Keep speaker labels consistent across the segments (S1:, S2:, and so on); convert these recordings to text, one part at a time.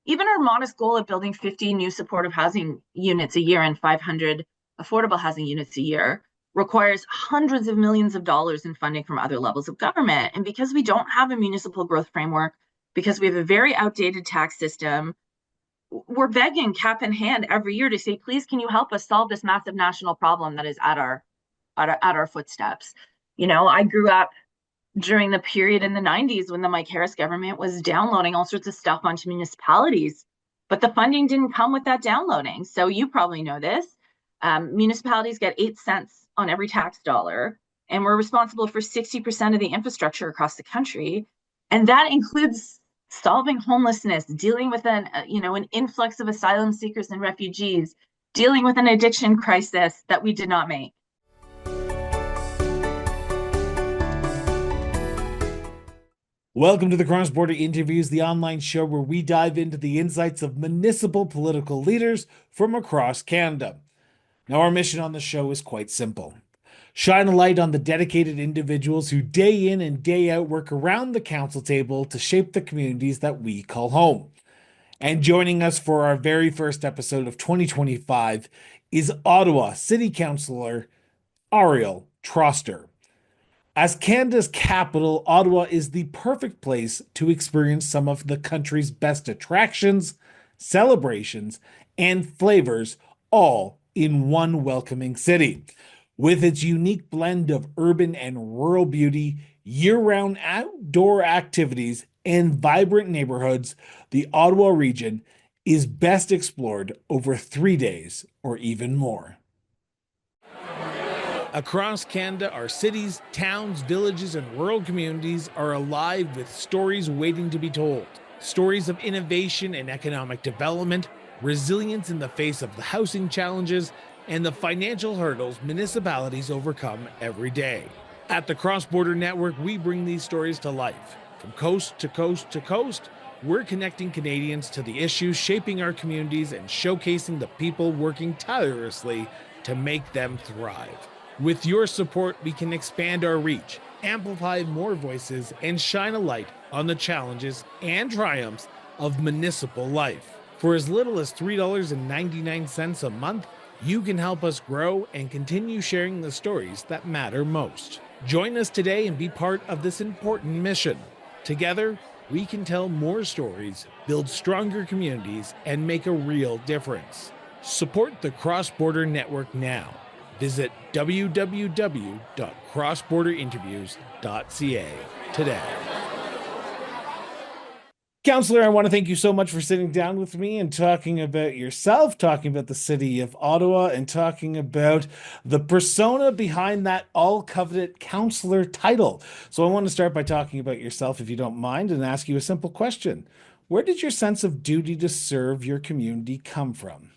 S1: even our modest goal of building 50 new supportive housing units a year and 500 affordable housing units a year requires hundreds of millions of dollars in funding from other levels of government. And because we don't have a municipal growth framework, because we have a very outdated tax system, we're begging cap in hand every year to say, please, can you help us solve this massive national problem that is at our footsteps? I grew up during the period in the 90s when the Mike Harris government was downloading all sorts of stuff onto municipalities, but the funding didn't come with that downloading. So you probably know this. Municipalities get 8 cents on every tax dollar, and we're responsible for 60% of the infrastructure across the country. And that includes solving homelessness, dealing with an influx of asylum seekers and refugees, dealing with an addiction crisis that we did not make.
S2: Welcome to the Cross Border Interviews, the online show where we dive into the insights of municipal political leaders from across Canada. Now, our mission on the show is quite simple. Shine a light on the dedicated individuals who day in and day out work around the council table to shape the communities that we call home. And joining us for our very first episode of 2025 is Ottawa City Councillor Ariel Troster. As Canada's capital, Ottawa is the perfect place to experience some of the country's best attractions, celebrations, and flavors, all in one welcoming city. With its unique blend of urban and rural beauty, year-round outdoor activities, and vibrant neighborhoods, the Ottawa region is best explored over 3 days or even more. Across Canada, our cities, towns, villages, and rural communities are alive with stories waiting to be told. Stories of innovation and economic development, resilience in the face of the housing challenges, and the financial hurdles municipalities overcome every day. At the Cross Border Network, we bring these stories to life. From coast to coast to coast, we're connecting Canadians to the issues shaping our communities and showcasing the people working tirelessly to make them thrive. With your support, we can expand our reach, amplify more voices, and shine a light on the challenges and triumphs of municipal life. For as little as $3.99 a month, you can help us grow and continue sharing the stories that matter most. Join us today and be part of this important mission. Together, we can tell more stories, build stronger communities, and make a real difference. Support the Cross Border Network now. Visit www.crossborderinterviews.ca today. Councillor, I want to thank you so much for sitting down with me and talking about yourself, talking about the city of Ottawa, and talking about the persona behind that all-coveted councillor title. So I want to start by talking about yourself, if you don't mind, and ask you a simple question. Where did your sense of duty to serve your community come from?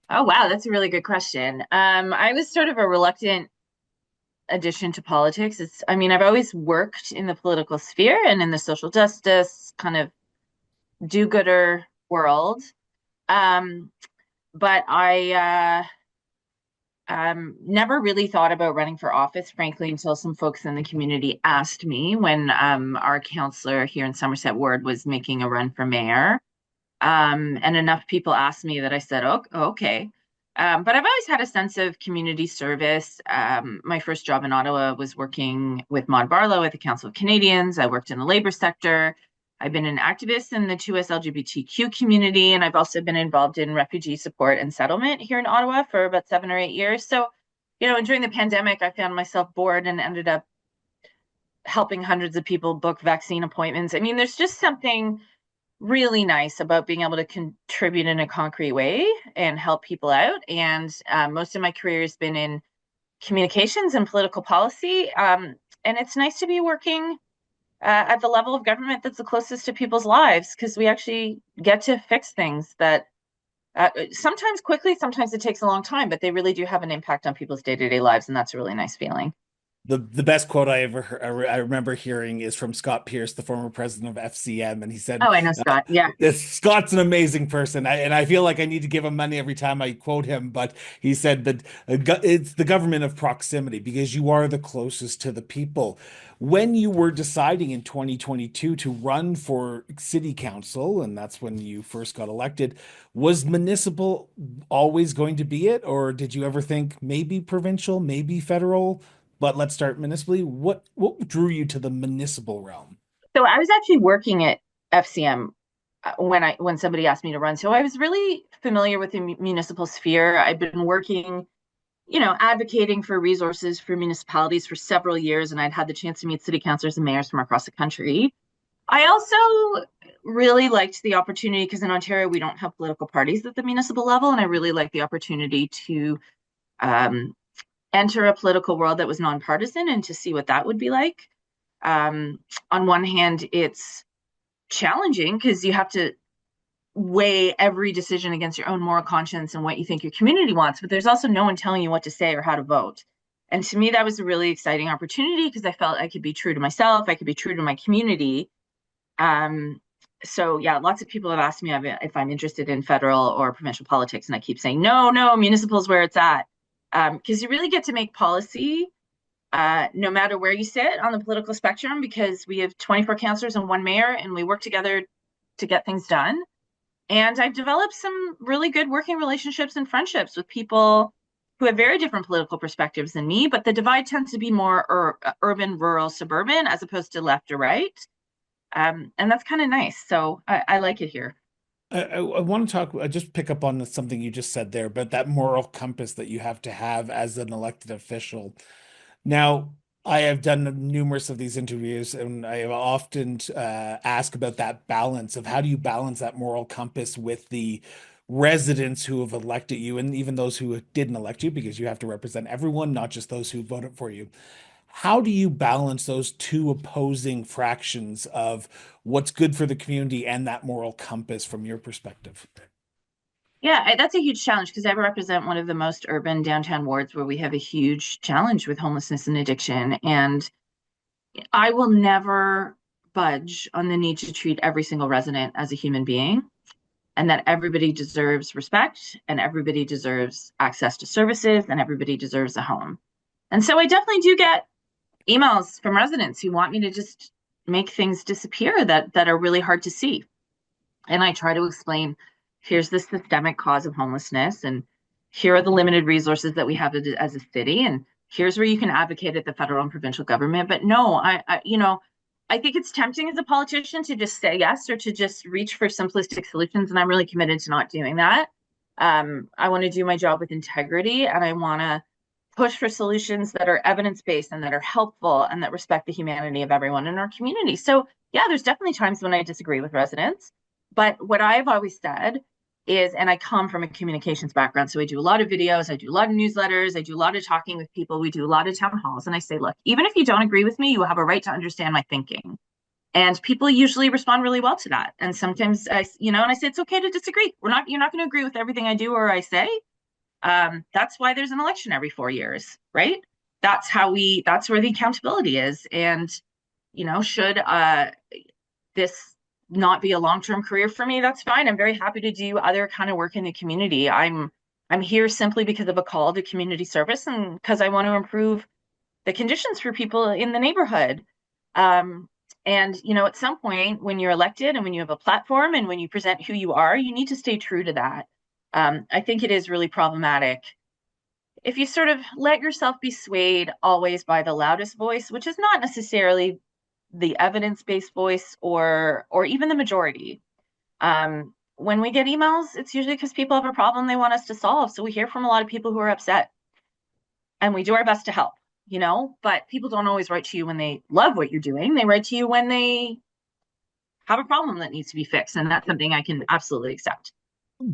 S1: Oh, wow, that's a really good question. I was sort of a reluctant addition to politics. I've always worked in the political sphere and in the social justice kind of do-gooder world. But I never really thought about running for office, frankly, until some folks in the community asked me when our councillor here in Somerset Ward was making a run for mayor. And enough people asked me that I said, oh, okay. But I've always had a sense of community service. My first job in Ottawa was working with Maud Barlow at the Council of Canadians. I worked in the labor sector. I've been an activist in the 2S LGBTQ community, and I've also been involved in refugee support and settlement here in Ottawa for about 7 or 8 years. So, during the pandemic, I found myself bored and ended up helping hundreds of people book vaccine appointments. There's just something really nice about being able to contribute in a concrete way and help people out. And most of my career has been in communications and political policy. And it's nice to be working at the level of government that's the closest to people's lives, because we actually get to fix things that sometimes quickly, sometimes it takes a long time, but they really do have an impact on people's day-to-day lives. And that's a really nice feeling.
S3: The best quote I ever I remember hearing is from Scott Pierce, the former president of FCM, and he said,
S1: Oh, I know Scott. Yeah.
S3: Scott's an amazing person, and I feel like I need to give him money every time I quote him." But he said that it's the government of proximity because you are the closest to the people. When you were deciding in 2022 to run for city council, and that's when you first got elected, was municipal always going to be it, or did you ever think maybe provincial, maybe federal? But let's start municipally. What drew you to the municipal realm?
S1: So I was actually working at FCM when somebody asked me to run. So I was really familiar with the municipal sphere. I've been working, advocating for resources for municipalities for several years, and I'd had the chance to meet city councilors and mayors from across the country. I also really liked the opportunity because in Ontario we don't have political parties at the municipal level, and I really liked the opportunity to um, enter a political world that was nonpartisan and to see what that would be like. On one hand, it's challenging because you have to weigh every decision against your own moral conscience and what you think your community wants, but there's also no one telling you what to say or how to vote. And to me, that was a really exciting opportunity because I felt I could be true to myself, I could be true to my community. Um, so yeah, lots of people have asked me if I'm interested in federal or provincial politics, and I keep saying no, no, municipal is where it's at, because you really get to make policy no matter where you sit on the political spectrum, because we have 24 councillors and one mayor, and we work together to get things done. And I've developed some really good working relationships and friendships with people who have very different political perspectives than me, but the divide tends to be more urban, rural, suburban, as opposed to left or right. And that's kind of nice. So I like it here.
S3: I want to talk, just pick up on something you just said there, but that moral compass that you have to have as an elected official. Now, I have done numerous of these interviews, and I have often asked about that balance of how do you balance that moral compass with the residents who have elected you, and even those who didn't elect you, because you have to represent everyone, not just those who voted for you. How do you balance those two opposing fractions of what's good for the community and that moral compass from your perspective?
S1: Yeah, that's a huge challenge because I represent one of the most urban downtown wards where we have a huge challenge with homelessness and addiction. And I will never budge on the need to treat every single resident as a human being and that everybody deserves respect and everybody deserves access to services and everybody deserves a home. And so I definitely do get emails from residents who want me to just make things disappear that are really hard to see. And I try to explain here's the systemic cause of homelessness, and here are the limited resources that we have as a city, and here's where you can advocate at the federal and provincial government. But no, I think it's tempting as a politician to just say yes or to just reach for simplistic solutions, and I'm really committed to not doing that. I want to do my job with integrity, and I want to push for solutions that are evidence-based and that are helpful and that respect the humanity of everyone in our community. So yeah, there's definitely times when I disagree with residents, but what I've always said is, and I come from a communications background, so I do a lot of videos, I do a lot of newsletters, I do a lot of talking with people, we do a lot of town halls, and I say, look, even if you don't agree with me, you have a right to understand my thinking. And people usually respond really well to that. And sometimes and I say it's okay to disagree. You're not going to agree with everything I do or I say. That's why there's an election every 4 years, right? That's where the accountability is. And, should this not be a long-term career for me, that's fine. I'm very happy to do other kind of work in the community. I'm here simply because of a call to community service and because I want to improve the conditions for people in the neighborhood. And at some point when you're elected and when you have a platform and when you present who you are, you need to stay true to that. I think it is really problematic if you sort of let yourself be swayed always by the loudest voice, which is not necessarily the evidence-based voice or even the majority. When we get emails, it's usually because people have a problem they want us to solve. So we hear from a lot of people who are upset, and we do our best to help, but people don't always write to you when they love what you're doing. They write to you when they have a problem that needs to be fixed, and that's something I can absolutely accept.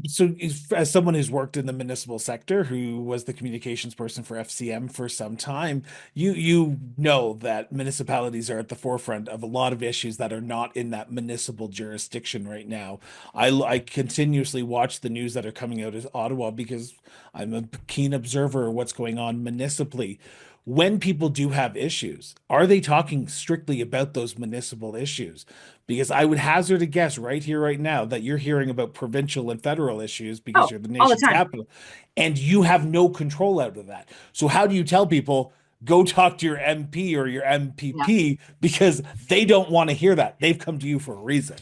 S3: So, as someone who's worked in the municipal sector, who was the communications person for FCM for some time, you know that municipalities are at the forefront of a lot of issues that are not in that municipal jurisdiction right now. I continuously watch the news that are coming out of Ottawa because I'm a keen observer of what's going on municipally. when people do have issues, are they talking strictly about those municipal issues? Because I would hazard a guess right here, right now, that you're hearing about provincial and federal issues because
S1: Oh,
S3: you're the
S1: all the
S3: nation's
S1: time.
S3: capital, and you have no control out of that. So how do you tell people, go talk to your MP or your
S1: Yeah.
S3: MPP, because they don't want to hear that? They've come to you for a reason.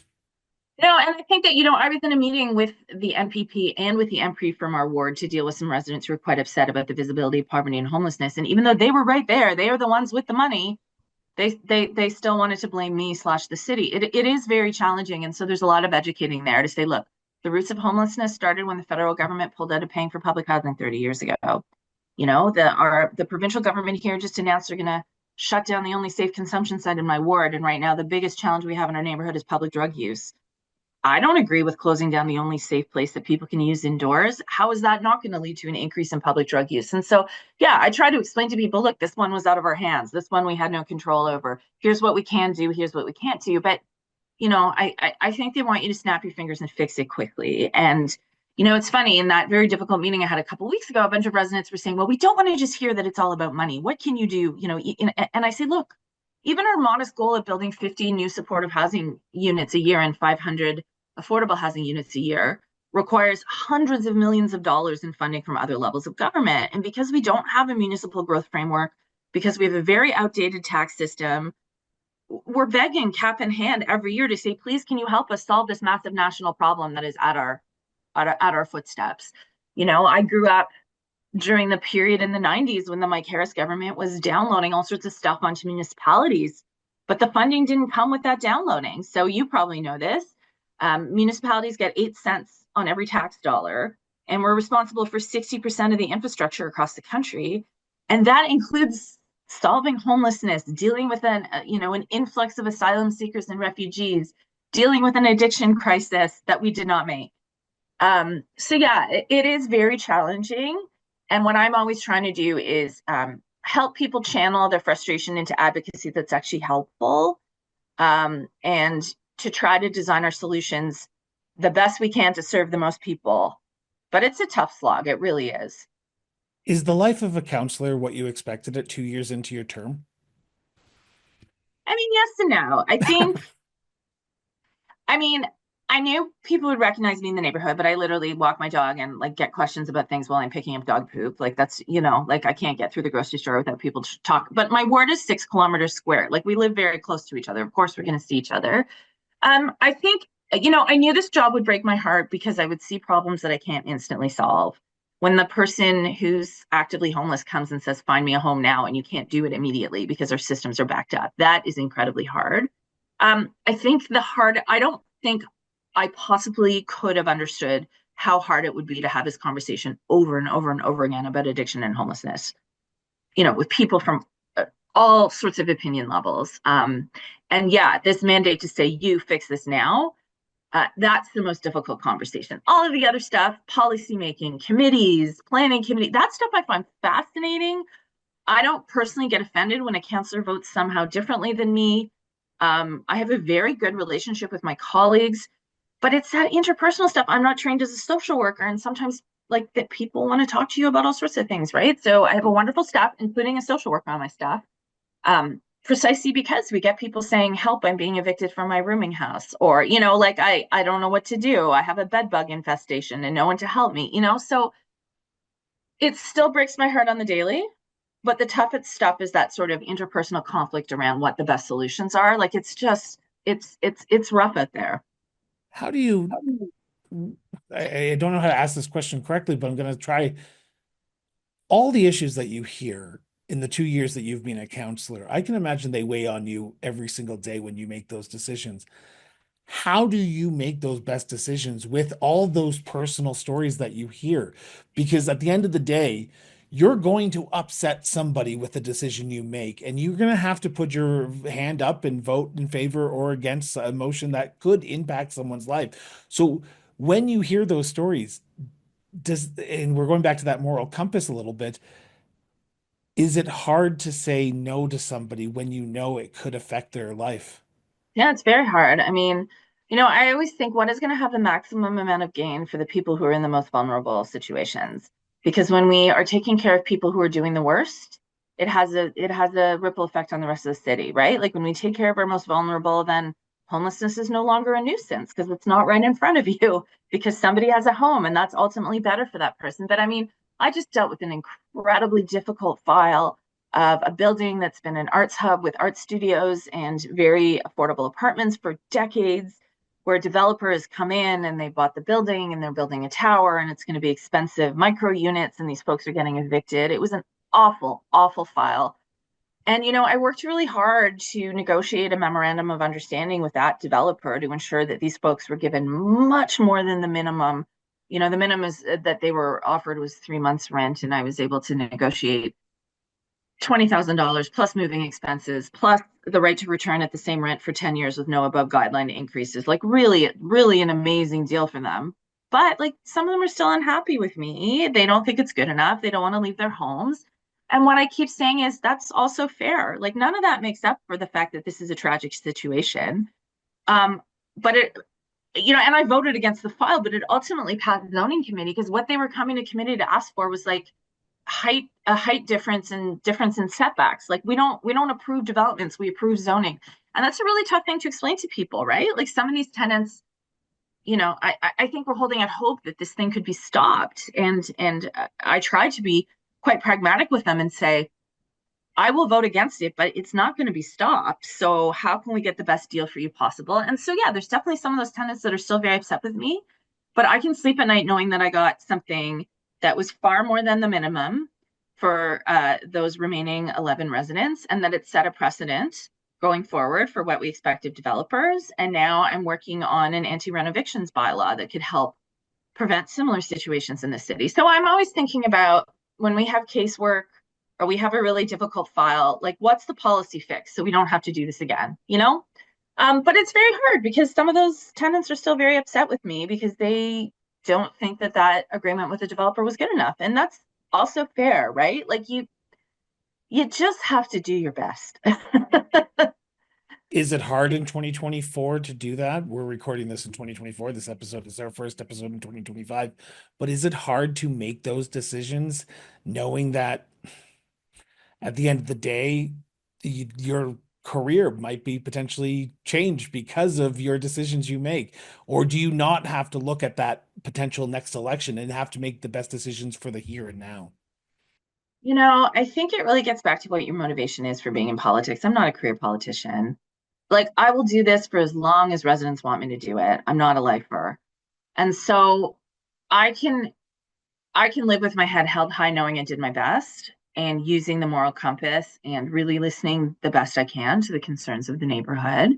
S1: No, and I think that, I was in a meeting with the MPP and with the MP from our ward to deal with some residents who were quite upset about the visibility of poverty and homelessness. And even though they were right there, they are the ones with the money, they still wanted to blame me slash the city. It is very challenging. And so there's a lot of educating there to say, look, the roots of homelessness started when the federal government pulled out of paying for public housing 30 years ago. The provincial government here just announced they're going to shut down the only safe consumption site in my ward. And right now, the biggest challenge we have in our neighborhood is public drug use. I don't agree with closing down the only safe place that people can use indoors. How is that not going to lead to an increase in public drug use? And so, yeah, I try to explain to people, look, this one was out of our hands. This one we had no control over. Here's what we can do. Here's what we can't do. But, I think they want you to snap your fingers and fix it quickly. And, it's funny, in that very difficult meeting I had a couple of weeks ago, a bunch of residents were saying, well, we don't want to just hear that it's all about money. What can you do? And I say, look, even our modest goal of building 50 new supportive housing units a year and 500 affordable housing units a year requires hundreds of millions of dollars in funding from other levels of government. And because we don't have a municipal growth framework, because we have a very outdated tax system, we're begging cap in hand every year to say, please, can you help us solve this massive national problem that is at our footsteps? I grew up during the period in the 90s when the Mike Harris government was downloading all sorts of stuff onto municipalities, but the funding didn't come with that downloading. So you probably know this. Municipalities get 8 cents on every tax dollar, and we're responsible for 60% of the infrastructure across the country. And that includes solving homelessness, dealing with an influx of asylum seekers and refugees, dealing with an addiction crisis that we did not make. So yeah, it is very challenging. And what I'm always trying to do is help people channel their frustration into advocacy that's actually helpful, and to try to design our solutions the best we can to serve the most people. But it's a tough slog. It really is.
S3: Is the life of a counselor what you expected at 2 years into your term?
S1: I mean, yes and no. I knew people would recognize me in the neighborhood, but I literally walk my dog and get questions about things while I'm picking up dog poop. That's, I can't get through the grocery store without people to talk. But my ward is 6 kilometers square. We live very close to each other. Of course, we're going to see each other. I think, I knew this job would break my heart because I would see problems that I can't instantly solve. When the person who's actively homeless comes and says, find me a home now, and you can't do it immediately because our systems are backed up, that is incredibly hard. I don't think I possibly could have understood how hard it would be to have this conversation over and over and over again about addiction and homelessness, with people from all sorts of opinion levels. And yeah, this mandate to say, you fix this now, that's the most difficult conversation. All of the other stuff, policymaking, committees, planning committee, that stuff I find fascinating. I don't personally get offended when a councillor votes somehow differently than me. I have a very good relationship with my colleagues, but it's that interpersonal stuff. I'm not trained as a social worker, and sometimes that people want to talk to you about all sorts of things, right? So I have a wonderful staff, including a social worker on my staff, precisely because we get people saying, help, I'm being evicted from my rooming house, or I don't know what to do, I have a bed bug infestation and no one to help me, so it still breaks my heart on the daily. But the toughest stuff is that sort of interpersonal conflict around what the best solutions are. It's rough out there.
S3: How do you, I don't know how to ask this question correctly, but I'm going to try. All the issues that you hear in the 2 years that you've been a counselor, I can imagine they weigh on you every single day when you make those decisions. How do you make those best decisions with all those personal stories that you hear? Because at the end of the day, you're going to upset somebody with the decision you make, and you're going to have to put your hand up and vote in favor or against a motion that could impact someone's life. So when you hear those stories, and we're going back to that moral compass a little bit, is it hard to say no to somebody when you know it could affect their life?
S1: Yeah, it's very hard. I always think, what is going to have the maximum amount of gain for the people who are in the most vulnerable situations? Because when we are taking care of people who are doing the worst, it has a ripple effect on the rest of the city, right? Like when we take care of our most vulnerable, then homelessness is no longer a nuisance because it's not right in front of you because somebody has a home and that's ultimately better for that person. But I mean, I just dealt with an incredibly difficult file of a building that's been an arts hub with art studios and very affordable apartments for decades, where a developer has come in and they bought the building and they're building a tower and it's going to be expensive micro units and these folks are getting evicted. It was an awful, awful file. And, I worked really hard to negotiate a memorandum of understanding with that developer to ensure that these folks were given much more than the minimum. The minimum is, that they were offered was 3 months rent, and I was able to negotiate $20,000 plus moving expenses, plus the right to return at the same rent for 10 years with no above guideline increases. Like really, really an amazing deal for them. But like some of them are still unhappy with me. They don't think it's good enough. They don't want to leave their homes. And what I keep saying is that's also fair. Like none of that makes up for the fact that this is a tragic situation. Um, but and I voted against the file, but it ultimately passed the zoning committee because what they were coming to committee to ask for was like height difference and difference in setbacks. Like we don't approve developments, we approve zoning. And that's a really tough thing to explain to people, right? Like some of these tenants, I think we're holding out hope that this thing could be stopped. And I try to be quite pragmatic with them and say, I will vote against it, but it's not going to be stopped. So how can we get the best deal for you possible? And so, yeah, there's definitely some of those tenants that are still very upset with me, but I can sleep at night knowing that I got something that was far more than the minimum for those remaining 11 residents, and that it set a precedent going forward for what we expect of developers. And now I'm working on an anti-rent evictions bylaw that could help prevent similar situations in the city. So I'm always thinking about when we have casework or we have a really difficult file, like what's the policy fix so we don't have to do this again, But it's very hard because some of those tenants are still very upset with me because they don't think that agreement with the developer was good enough. And that's also fair, right? Like you just have to do your best.
S3: Is it hard in 2024 to do that? We're recording this in 2024. This episode is our first episode in 2025. But is it hard to make those decisions knowing that at the end of the day, your career might be potentially changed because of your decisions you make? Or do you not have to look at that potential next election and have to make the best decisions for the here and now?
S1: I think it really gets back to what your motivation is for being in politics. I'm not a career politician. Like I will do this for as long as residents want me to do it. I'm not a lifer. And so I can I can live with my head held high knowing I did my best and using the moral compass and really listening the best I can to the concerns of the neighborhood.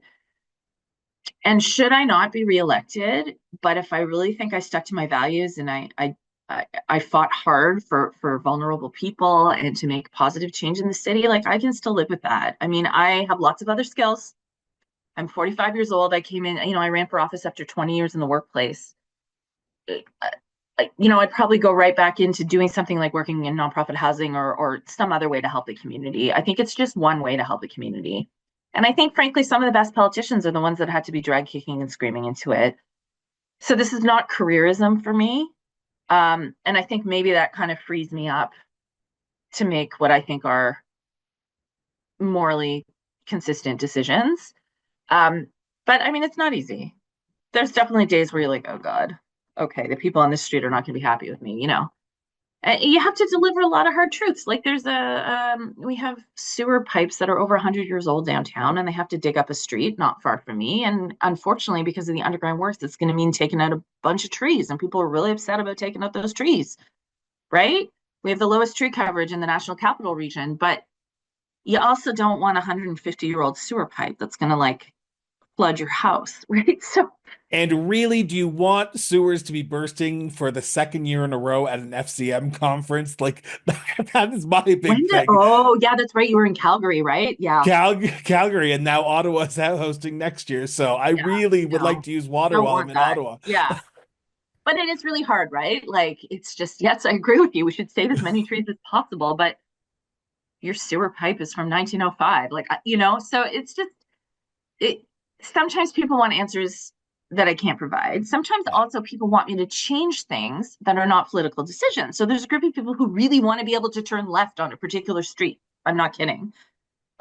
S1: And should I not be reelected, but if I really think I stuck to my values and I fought hard for vulnerable people and to make positive change in the city, like I can still live with that. I mean, I have lots of other skills. I'm 45 years old. I came in, I ran for office after 20 years in the workplace. I'd probably go right back into doing something like working in nonprofit housing or some other way to help the community. I think it's just one way to help the community. And I think, frankly, some of the best politicians are the ones that had to be drag kicking and screaming into it. So this is not careerism for me. And I think maybe that kind of frees me up to make what I think are morally consistent decisions. But I mean, it's not easy. There's definitely days where you're like, oh God, okay, the people on the street are not going to be happy with me. You have to deliver a lot of hard truths. Like we have sewer pipes that are over 100 years old downtown, and they have to dig up a street not far from me. And unfortunately, because of the underground works, it's going to mean taking out a bunch of trees, and people are really upset about taking out those trees, right? We have the lowest tree coverage in the National Capital Region, but you also don't want a 150-year-old sewer pipe that's going to like flood your house, right? So
S3: And really, do you want sewers to be bursting for the second year in a row at an FCM conference? Like that is my big thing.
S1: oh yeah, that's right. You were in Calgary, right? Yeah.
S3: Calgary, and now Ottawa's out hosting next year. So I
S1: Yeah.
S3: really would like
S1: No,
S3: to use water
S1: don't
S3: while I'm
S1: want
S3: in
S1: that.
S3: Ottawa.
S1: Yeah. But it is really hard, right? Like it's just, yes, I agree with you. We should save as many trees as possible, but your sewer pipe is from 1905. Like, so it's just, it, sometimes people want answers that I can't provide. Sometimes
S3: Yeah.
S1: also people want me to change things that are not political decisions. So there's a group of people who really want to be able to turn left on a particular street. I'm not kidding.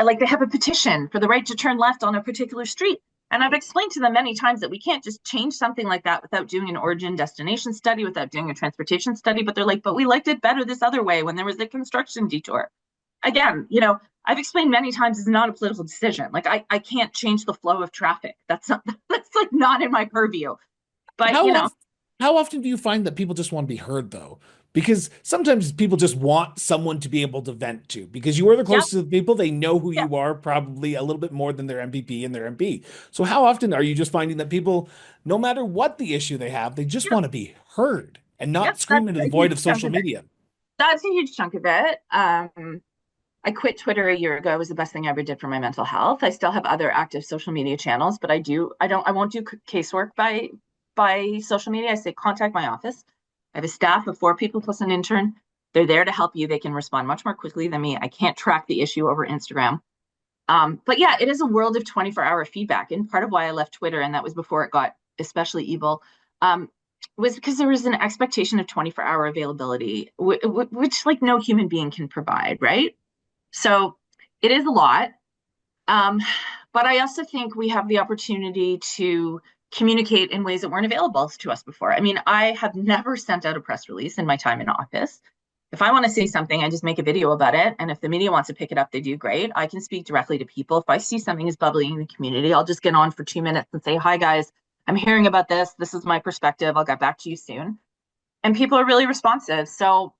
S1: Like they have a petition for the right to turn left on a particular street. And I've explained to them many times that we can't just change something like that without doing an origin destination study, without doing a transportation study. But they're like, but we liked it better this other way when there was a construction detour. Again, I've explained many times it's not a political decision. Like I can't change the flow of traffic. That's not, that's like not in my purview. But
S3: How often do you find that people just want to be heard, though? Because sometimes people just want someone to be able to vent to, because you are the
S1: yeah,
S3: closest to the people. They know who
S1: yeah,
S3: you are probably a little bit more than their MPP and their MP. So how often are you just finding that people, no matter what the issue they have, they just
S1: yeah,
S3: want to be heard and
S1: yeah.
S3: not scream
S1: That's
S3: into the
S1: a
S3: void
S1: huge
S3: of
S1: chunk
S3: social
S1: of it.
S3: media?
S1: That's a huge chunk of it. I quit Twitter a year ago. It was the best thing I ever did for my mental health. I still have other active social media channels, but I won't do casework by social media. I say contact my office. I have a staff of 4 people plus an intern. They're there to help you. They can respond much more quickly than me. I can't track the issue over Instagram. But yeah, it is a world of 24-hour feedback. And part of why I left Twitter, and that was before it got especially evil, was because there was an expectation of 24-hour availability, which like no human being can provide, right? So it is a lot. Um, but I also think we have the opportunity to communicate in ways that weren't available to us before. I mean, I have never sent out a press release in my time in office. If I want to say something, I just make a video about it. And if the media wants to pick it up, they do great. I can speak directly to people. If I see something is bubbling in the community, I'll just get on for 2 minutes and say, hi, guys, I'm hearing about this. This is my perspective. I'll get back to you soon. And people are really responsive. So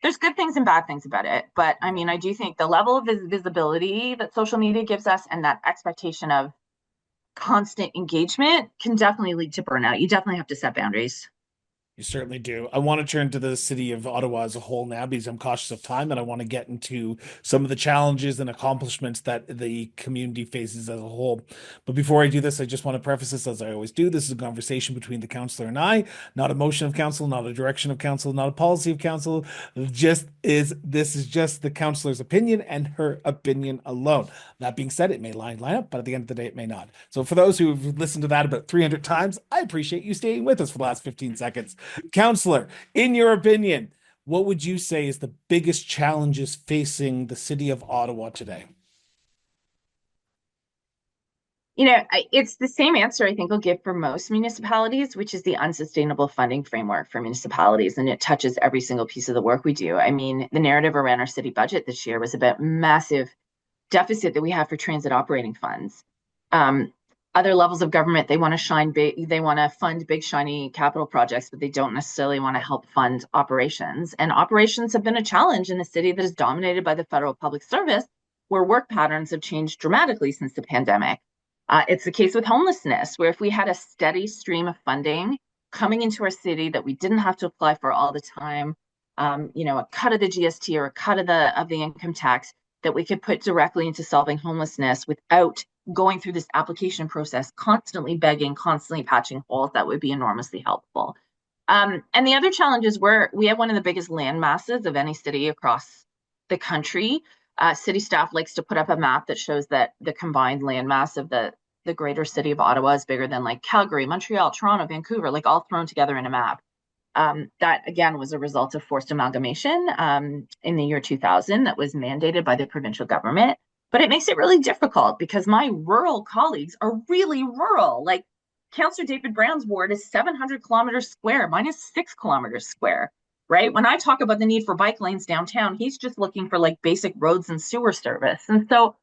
S1: there's good things and bad things about it. But I mean, I do think the level of visibility that social media gives us and that expectation of constant engagement can definitely lead to burnout. You definitely have to set boundaries.
S3: You certainly do. I want to turn to the city of Ottawa as a whole now because I'm cautious of time and I want to get into some of the challenges and accomplishments that the community faces as a whole. But before I do this, I just want to preface this as I always do. This is a conversation between the councillor and I, not a motion of council, not a direction of council, not a policy of council. This is just the councillor's opinion and her opinion alone. That being said, it may line up, but at the end of the day, it may not. So for those who've listened to that about 300 times, I appreciate you staying with us for the last 15 seconds. Councillor, in your opinion, what would you say is the biggest challenges facing the city of Ottawa today?
S1: It's the same answer I think I'll give for most municipalities, which is the unsustainable funding framework for municipalities. And it touches every single piece of the work we do. I mean, the narrative around our city budget this year was about massive deficit that we have for transit operating funds. Other levels of government, they want to shine big, they want to fund big, shiny capital projects, but they don't necessarily want to help fund operations. And operations have been a challenge in a city that is dominated by the federal public service, where work patterns have changed dramatically since the pandemic. It's the case with homelessness, where if we had a steady stream of funding coming into our city that we didn't have to apply for all the time, a cut of the GST or a cut of the income tax that we could put directly into solving homelessness without going through this application process, constantly begging, constantly patching holes, that would be enormously helpful. And the other challenge is we have one of the biggest land masses of any city across the country. City staff likes to put up a map that shows that the combined land mass of the greater city of Ottawa is bigger than like Calgary, Montreal, Toronto, Vancouver, like all thrown together in a map. That again was a result of forced amalgamation in the year 2000 that was mandated by the provincial government. But it makes it really difficult because my rural colleagues are really rural. Like Councillor David Brown's ward is 700 kilometers square, mine is 6 kilometers square, right? When I talk about the need for bike lanes downtown, he's just looking for like basic roads and sewer service. And so,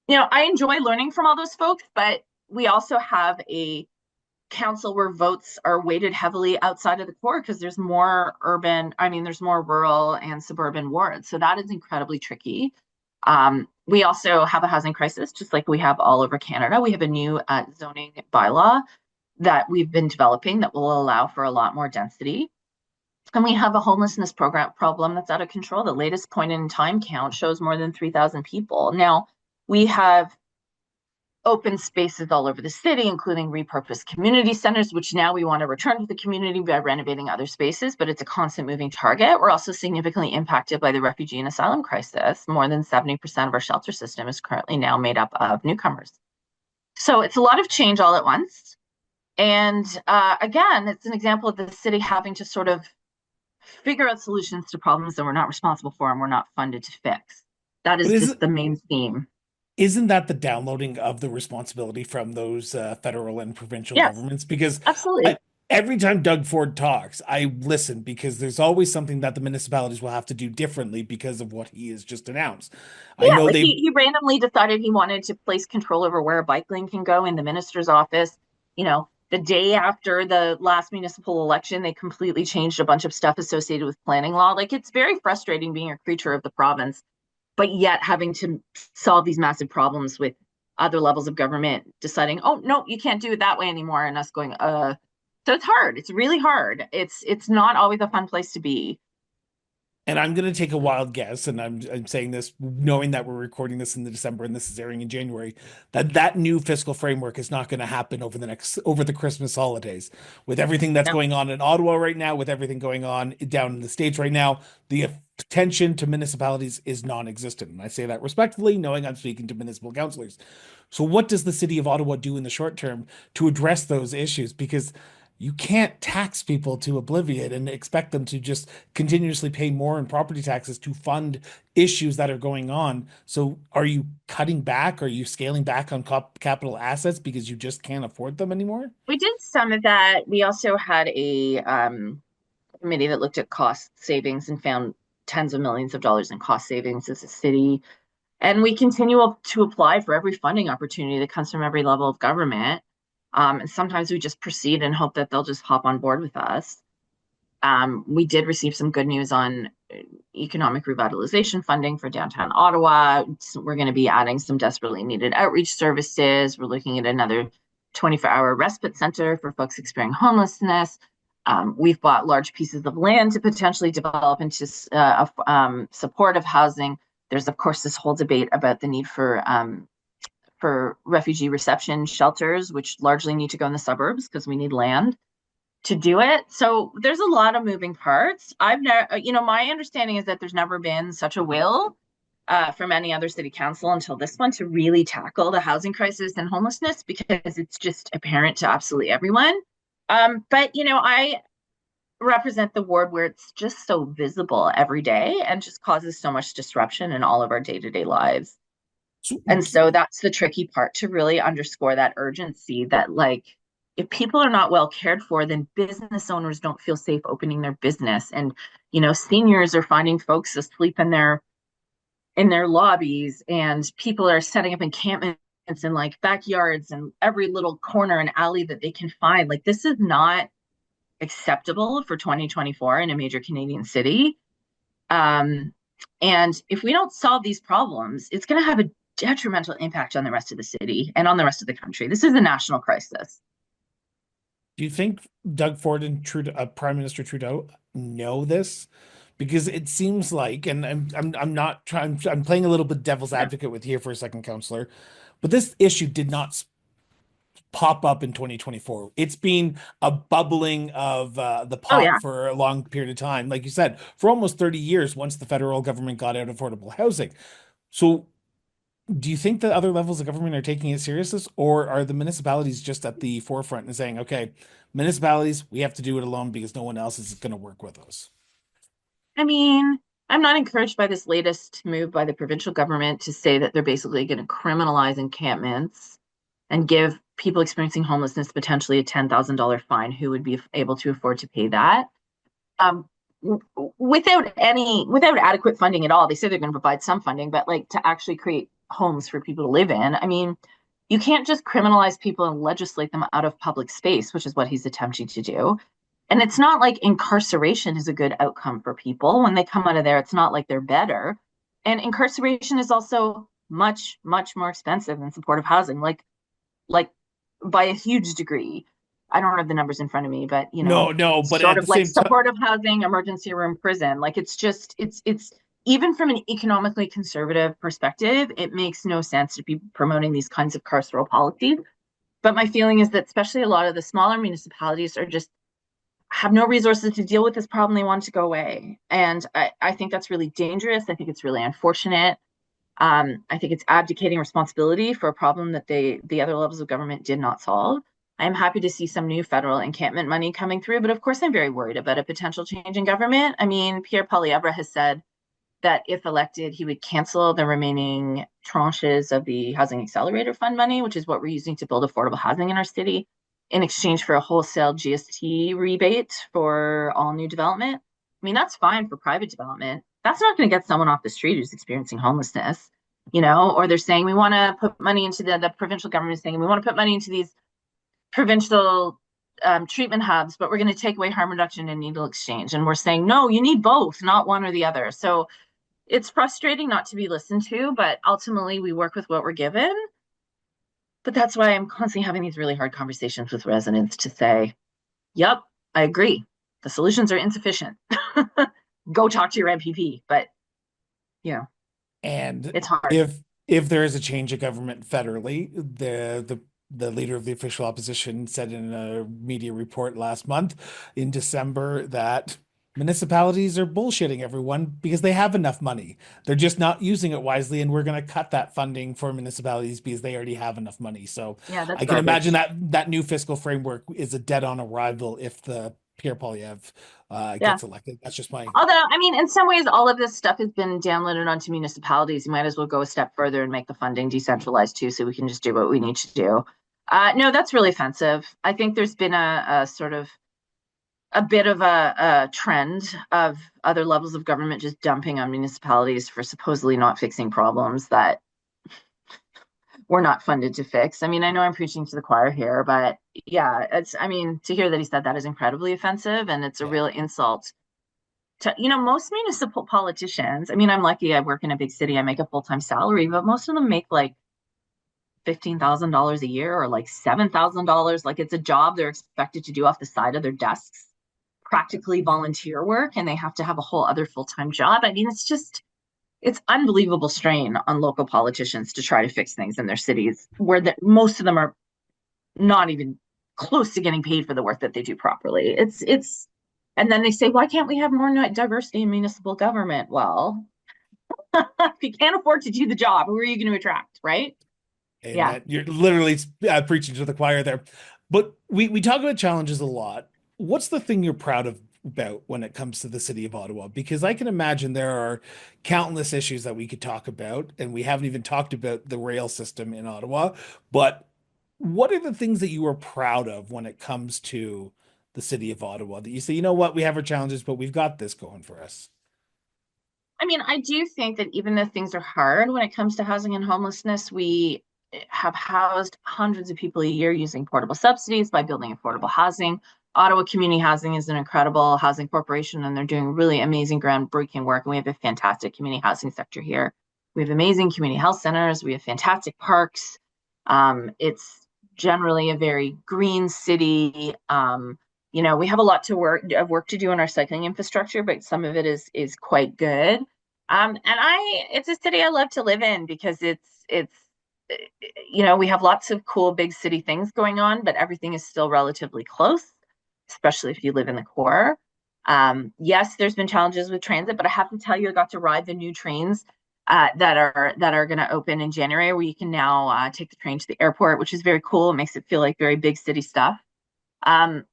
S1: I enjoy learning from all those folks, but we also have a council where votes are weighted heavily outside of the core because there's more there's more rural and suburban wards. So that is incredibly tricky. We also have a housing crisis, just like we have all over Canada. We have a new zoning bylaw that we've been developing that will allow for a lot more density. And we have a homelessness problem that's out of control. The latest point in time count shows more than 3,000 people. Now, we have open spaces all over the city, including repurposed community centers, which now we want to return to the community by renovating other spaces, but it's a constant moving target. We're also significantly impacted by the refugee and asylum crisis. More than 70% of our shelter system is currently now made up of newcomers. So it's a lot of change all at once. And again, it's an example of the city having to sort of figure out solutions to problems that we're not responsible for and we're not funded to fix. That
S3: But
S1: is just the main theme.
S3: isn't that the downloading of the responsibility from those federal and provincial
S1: Yes,
S3: governments? Because
S1: absolutely.
S3: I, every time Doug Ford talks, I listen because there's always something that the municipalities will have to do differently because of what he has just announced. I
S1: Yeah,
S3: know
S1: like
S3: they,
S1: he randomly decided he wanted to place control over where a bike lane can go in the minister's office. The day after the last municipal election, they completely changed a bunch of stuff associated with planning law. Like, it's very frustrating being a creature of the province, but yet having to solve these massive problems with other levels of government deciding, oh no, you can't do it that way anymore, and us going, so it's hard. It's really hard. It's not always a fun place to be.
S3: and I'm going to take a wild guess, and I'm saying this knowing that we're recording this in the December and this is airing in January, that new fiscal framework is not going to happen over the Christmas holidays. With everything that's
S1: No,
S3: going on in Ottawa right now, with everything going on down in the States right now, the attention to municipalities is non-existent. And I say that respectfully, knowing I'm speaking to municipal councillors. So what does the city of Ottawa do in the short term to address those issues? Because you can't tax people to oblivion and expect them to just continuously pay more in property taxes to fund issues that are going on. So are you cutting back? Are you scaling back on capital assets because you just can't afford them anymore?
S1: we did some of that. We also had a committee that looked at cost savings and found tens of millions of dollars in cost savings as a city. And we continue to apply for every funding opportunity that comes from every level of government. And sometimes we just proceed and hope that they'll just hop on board with us. We did receive some good news on economic revitalization funding for downtown Ottawa. We're going to be adding some desperately needed outreach services. We're looking at another 24-hour respite center for folks experiencing homelessness. We've bought large pieces of land to potentially develop into supportive housing. There's, of course, this whole debate about the need for refugee reception shelters, which largely need to go in the suburbs because we need land to do it. So there's a lot of moving parts. I've never, my understanding is that there's never been such a will from any other city council until this one to really tackle the housing crisis and homelessness because it's just apparent to absolutely everyone. But I represent the ward where it's just so visible every day and just causes so much disruption in all of our day-to-day lives.
S3: So,
S1: And so that's the tricky part to really underscore that urgency that, like, if people are not well cared for, then business owners don't feel safe opening their business. And, seniors are finding folks asleep in their lobbies, and people are setting up encampments in like backyards and every little corner and alley that they can find. Like, this is not acceptable for 2024 in a major Canadian city. And if we don't solve these problems, it's going to have a detrimental impact on the rest of the city and on the rest of the country. This is a national crisis.
S3: do you think Doug Ford and Prime Minister Trudeau know this? Because it seems like, and I'm not trying, I'm playing a little bit devil's
S1: Yeah.
S3: advocate with here for a second, counselor, but this issue did not pop up in 2024. It's been a bubbling of the
S1: Oh,
S3: pot
S1: yeah.
S3: for a long period of time. Like you said, for almost 30 years, once the federal government got out affordable housing. So do you think that other levels of government are taking it serious, or are the municipalities just at the forefront and saying, okay, municipalities, we have to do it alone because no one else is going to work with us?
S1: I mean, I'm not encouraged by this latest move by the provincial government to say that they're basically going to criminalize encampments and give people experiencing homelessness potentially a $10,000 fine who would be able to afford to pay that. Um, without adequate funding at all. They say they're going to provide some funding, but like to actually create homes for people to live in. I mean, you can't just criminalize people and legislate them out of public space, which is what he's attempting to do. And it's not like incarceration is a good outcome for people. When they come out of there, it's not like they're better. And incarceration is also much, much more expensive than supportive housing, like by a huge degree. I don't have the numbers in front of me, but
S3: No, no, but
S1: sort
S3: at
S1: of
S3: the
S1: like
S3: same time,
S1: supportive housing, emergency room, prison. Like, it's even from an economically conservative perspective, it makes no sense to be promoting these kinds of carceral policies. But my feeling is that especially a lot of the smaller municipalities are just have no resources to deal with this problem. They want it to go away. And I think that's really dangerous. I think it's really unfortunate. I think it's abdicating responsibility for a problem that the other levels of government did not solve. I'm happy to see some new federal encampment money coming through, but of course I'm very worried about a potential change in government. I mean, Pierre Poilievre has said that if elected, he would cancel the remaining tranches of the Housing Accelerator Fund money, which is what we're using to build affordable housing in our city, in exchange for a wholesale GST rebate for all new development. I mean, that's fine for private development. That's not going to get someone off the street who's experiencing homelessness, or they're saying we want to put money into the provincial government is saying we want to put money into these provincial treatment hubs, but we're going to take away harm reduction and needle exchange. And we're saying, no, you need both, not one or the other. So it's frustrating not to be listened to, but ultimately we work with what we're given. But that's why I'm constantly having these really hard conversations with residents to say, yep, I agree. The solutions are insufficient. Go talk to your MPP. But yeah,
S3: And
S1: it's hard.
S3: if there is a change of government federally, the leader of the official opposition said in a media report last month in December that municipalities are bullshitting everyone because they have enough money. They're just not using it wisely, and we're going to cut that funding for municipalities because they already have enough money. So
S1: Yeah, that's
S3: I can imagine
S1: garbage.
S3: that new fiscal framework is a dead-on arrival if the Pierre Poilievre
S1: Yeah.
S3: gets elected. That's just my
S1: Although, I mean, in some ways, all of this stuff has been downloaded onto municipalities. You might as well go a step further and make the funding decentralized too, so we can just do what we need to do. No, that's really offensive. I think there's been a sort of a bit of a trend of other levels of government just dumping on municipalities for supposedly not fixing problems that we're not funded to fix. I mean, I know I'm preaching to the choir here, but yeah, I mean, to hear that he said that is incredibly offensive, and it's a
S3: yeah.
S1: real insult to, most municipal politicians. I mean, I'm lucky I work in a big city, I make a full-time salary, but most of them make like $15,000 a year or like $7,000. Like it's a job they're expected to do off the side of their desks, practically volunteer work, and they have to have a whole other full-time job. I mean, it's unbelievable strain on local politicians to try to fix things in their cities where most of them are not even close to getting paid for the work that they do properly. And then they say, why can't we have more diversity in municipal government? Well, if you can't afford to do the job, who are you going to attract, right? Yeah.
S3: Amen. You're literally preaching to the choir there. But we talk about challenges a lot. What's the thing you're proud of about when it comes to the city of Ottawa? Because I can imagine there are countless issues that we could talk about, and we haven't even talked about the rail system in Ottawa. But what are the things that you are proud of when it comes to the city of Ottawa that you say, you know what, we have our challenges, but we've got this going for us?
S1: I mean, I do think that even though things are hard when it comes to housing and homelessness, we have housed hundreds of people a year using portable subsidies by building affordable housing. Ottawa Community Housing is an incredible housing corporation, and they're doing really amazing, groundbreaking work. And we have a fantastic community housing sector here. We have amazing community health centers. We have fantastic parks. It's generally a very green city. We have a lot of work to do in our cycling infrastructure, but some of it is quite good. It's a city I love to live in because we have lots of cool big city things going on, but everything is still relatively close, especially if you live in the core. Yes, there's been challenges with transit, but I have to tell you, I got to ride the new trains that are going to open in January, where you can now take the train to the airport, which is very cool. It makes it feel like very big city stuff. Um,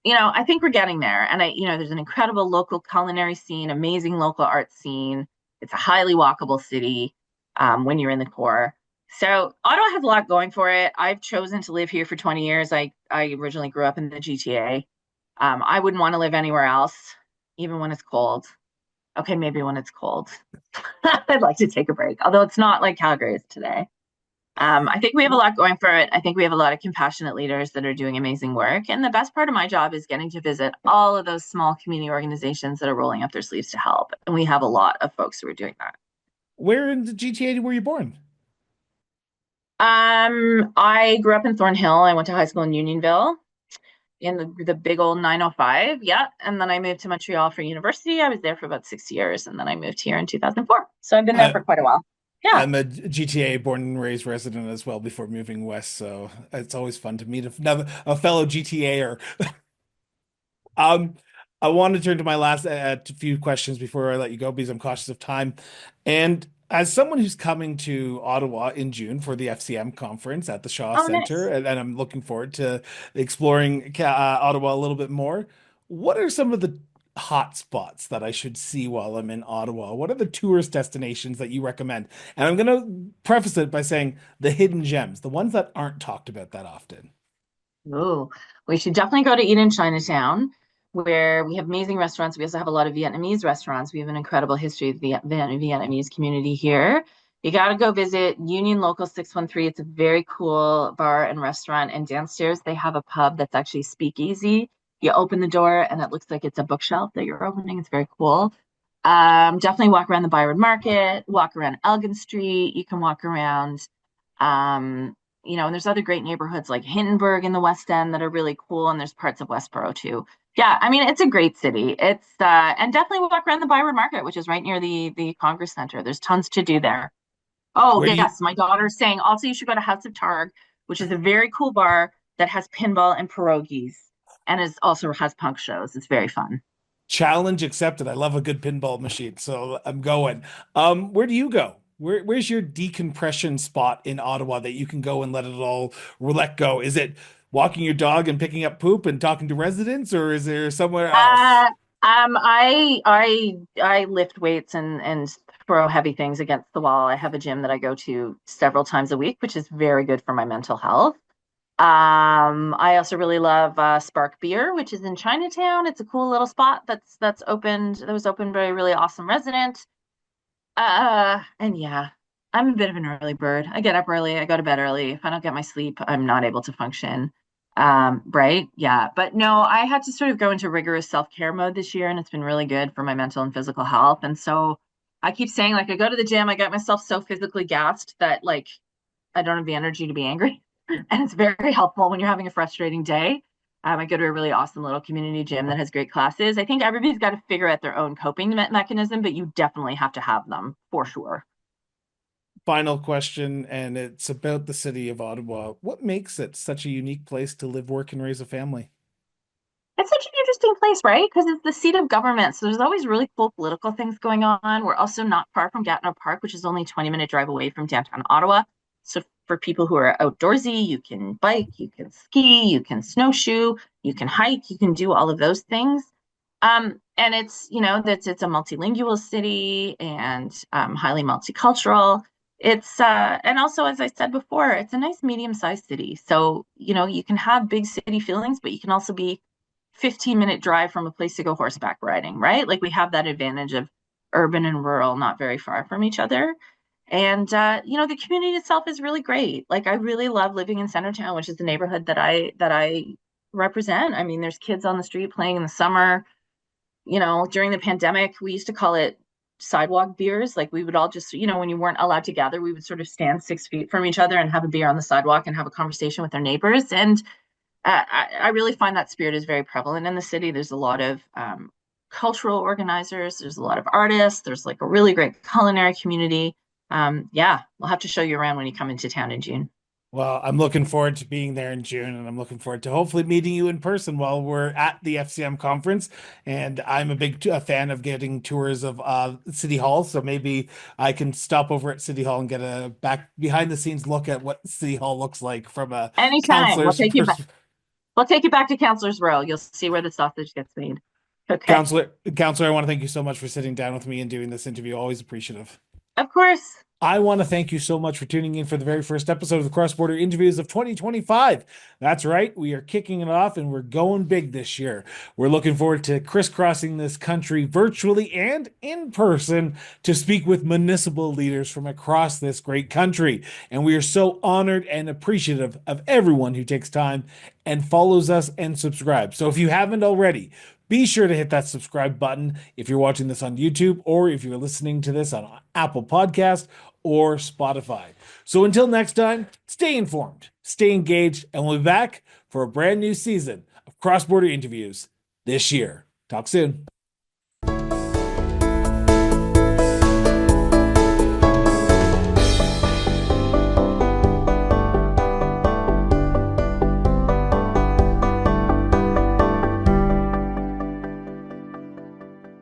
S1: I think we're getting there. And there's an incredible local culinary scene, amazing local art scene. It's a highly walkable city when you're in the core. So Ottawa has a lot going for it. I've chosen to live here for 20 years. I originally grew up in the GTA. I wouldn't want to live anywhere else, even when it's cold. Okay, maybe when it's cold. I'd like to take a break, although it's not like Calgary is today. I think we have a lot going for it. I think we have a lot of compassionate leaders that are doing amazing work. And the best part of my job is getting to visit all of those small community organizations that are rolling up their sleeves to help. And we have a lot of folks who are doing that.
S3: Where in the GTA were you born?
S1: I grew up in Thornhill. I went to high school in Unionville in the big old 905. Yeah. And then I moved to Montreal for university. I was there for about 6 years. And then I moved here in 2004. So I've been there
S3: I,
S1: for quite a while. Yeah.
S3: I'm a GTA born and raised resident as well before moving west, so it's always fun to meet a fellow GTAer. Um, I want to turn to my last few questions before I let you go because I'm cautious of time. And as someone who's coming to Ottawa in June for the FCM conference at the Shaw
S1: Oh,
S3: Center,
S1: nice.
S3: and I'm looking forward to exploring Ottawa a little bit more, what are some of the hot spots that I should see while I'm in Ottawa? What are the tourist destinations that you recommend? And I'm going to preface it by saying the hidden gems, the ones that aren't talked about that often.
S1: Oh, we should definitely go to eat in Chinatown, where we have amazing restaurants. We also have a lot of Vietnamese restaurants. We have an incredible history of the Vietnamese community here. You got to go visit Union Local 613. It's a very cool bar and restaurant. And downstairs, they have a pub that's actually speakeasy. You open the door, and it looks like it's a bookshelf that you're opening. It's very cool. Definitely walk around the Byron Market, walk around Elgin Street. You can walk around and there's other great neighborhoods like Hindenburg in the West End that are really cool, and there's parts of Westboro too. Yeah, I mean it's a great city. It's and definitely walk around the Byron Market, which is right near the Congress Center. There's tons to do there. Oh
S3: Where do you
S1: yes, my daughter's saying also you should go to House of Targ, which is a very cool bar that has pinball and pierogies, and is also has punk shows. It's very fun.
S3: Challenge accepted. I love a good pinball machine, so I'm going. Where do you go? Where's your decompression spot in Ottawa that you can go and let it all let go? Is it walking your dog and picking up poop and talking to residents, or is there somewhere else?
S1: Uh, I lift weights and throw heavy things against the wall. I have a gym that I go to several times a week, which is very good for my mental health. I also really love Spark Beer, which is in Chinatown. It's a cool little spot that's opened. That was opened by a really awesome resident. And yeah, I'm a bit of an early bird. I get up early, I go to bed early. If I don't get my sleep, I'm not able to function. Right? Yeah. But no, I had to sort of go into rigorous self-care mode this year, and it's been really good for my mental and physical health. And so I keep saying, like, I go to the gym, I get myself so physically gassed that like I don't have the energy to be angry. And it's very helpful when you're having a frustrating day. I go to a really awesome little community gym that has great classes. I think everybody's got to figure out their own coping mechanism, but you definitely have to have them for sure.
S3: Final question, and it's about the city of Ottawa. What makes it such a unique place to live, work, and raise a family?
S1: It's such an interesting place, right? Because it's the seat of government. So there's always really cool political things going on. We're also not far from Gatineau Park, which is only a 20-minute drive away from downtown Ottawa. So for people who are outdoorsy, you can bike, you can ski, you can snowshoe, you can hike, you can do all of those things. And it's a multilingual city and highly multicultural. It's and also, as I said before, it's a nice medium-sized city. So, you can have big city feelings, but you can also be 15-minute drive from a place to go horseback riding, right? Like we have that advantage of urban and rural not very far from each other. And the community itself is really great. Like I really love living in Centertown, which is the neighborhood that I represent. I mean, there's kids on the street playing in the summer. During the pandemic, we used to call it sidewalk beers. Like we would all just, when you weren't allowed to gather, we would sort of stand 6 feet from each other and have a beer on the sidewalk and have a conversation with our neighbors. And I really find that spirit is very prevalent in the city. There's a lot of cultural organizers. There's a lot of artists. There's like a really great culinary community. Yeah, we'll have to show you around when you come into town in June.
S3: Well, I'm looking forward to being there in June, and I'm looking forward to hopefully meeting you in person while we're at the FCM conference. And I'm a big fan of getting tours of City Hall, so maybe I can stop over at City Hall and get a back behind the scenes look at what City Hall looks like from a
S1: Anytime. We'll
S3: counselor's
S1: take you back.
S3: perspective.
S1: We'll take you back to Counselor's Row. You'll see where the sausage gets made. Okay.
S3: Counselor, I want to thank you so much for sitting down with me and doing this interview. Always appreciative.
S1: Of course.
S3: I want to thank you so much for tuning in for the very first episode of the Cross Border Interviews of 2025. That's right, we are kicking it off and we're going big this year. We're looking forward to crisscrossing this country virtually and in person to speak with municipal leaders from across this great country. And we are so honored and appreciative of everyone who takes time and follows us and subscribes. So if you haven't already, be sure to hit that subscribe button if you're watching this on YouTube or if you're listening to this on Apple Podcast or Spotify. So until next time, stay informed, stay engaged, and we'll be back for a brand new season of Cross Border Interviews this year. Talk soon.